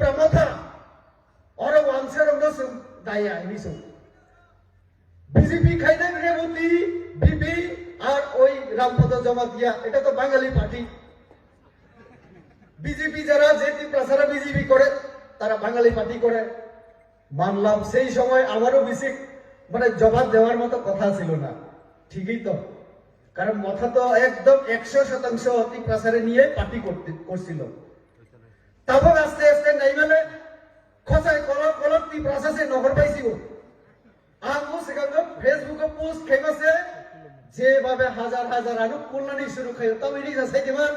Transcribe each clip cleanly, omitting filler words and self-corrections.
Pramotha or a answer of the Daya Iniso. BJP খাইদেন Rebati BP আর ওই রামপদ জমাতিয়া এটা তো বাঙালি পার্টি বিজেপি যারা যেটি প্রচারে বিজেপি করে তারা বাঙালি পার্টি করে মানলাম সেই সময় আমারও বেশি মানে জবাব দেওয়ার মতো কথা ছিল না ঠিকই তো কারণ মাথা তো একদম 100% অতি প্রচারে নিয়ে পার্টি করছিল তারপর আস্তে আস্তে নাই মানে খোঁচায় কলক তি প্রচারে নগর পাইছিল আমু সেখানে ফেসবুকে পোস্ট খেমাছে যেভাবে হাজার হাজার আনুক কল্যাণী শুরু খাই তাও এটি যাচাই দেবার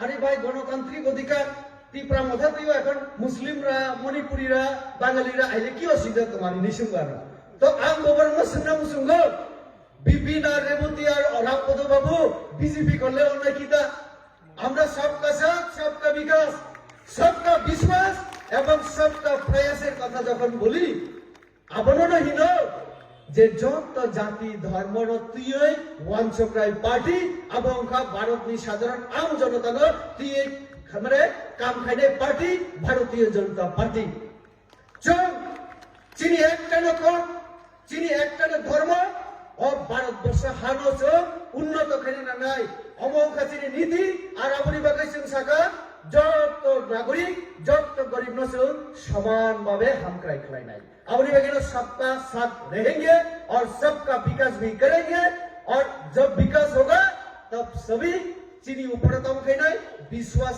আরে ভাই গণতান্ত্রিক অধিকার ত্রিপুরা মধাতেও এখন মুসলিমরা মণিপুরীরা বাঙালিরা আইলে কি অসুবিধা তোমার নিসুঙ্গানো তো আম গবর্ণ সুন্না মুসুঙ্গ বিপিন আর রেবতী আর রামপদ বাবু বিজেপি করলে অন্যায় কিতা আমরা সবকা সাথ সবকা বিকাশ সবকা বিশ্বাস এবং সবকা প্রয়াসের কথা যখন বলি আবরণহীন যে যত জাতি ধর্মর তুই ওয়ানচক্রাই পার্টি এবং ভারতনি সাধারণ আম জনতা তুই মানে কাম খাইনে পার্টি ভারতীয় জনতা পার্টি চোখ চিনি একটা নকল চিনি একটা ধর্ম ও ভারতবর্ষ হানো চোখ উন্নত খাইনে না নাই অমৌখা চিনি নীতি আর আপনি বাকাইছেন শাখা যত নাগরিক যত গরিব নসল समान भावे हम खिलाई नहीं अपनी वगैरह सबका साथ रहेंगे और सबका विकास भी करेंगे और जब विकास होगा तब सभी चीनी ऊपर विश्वास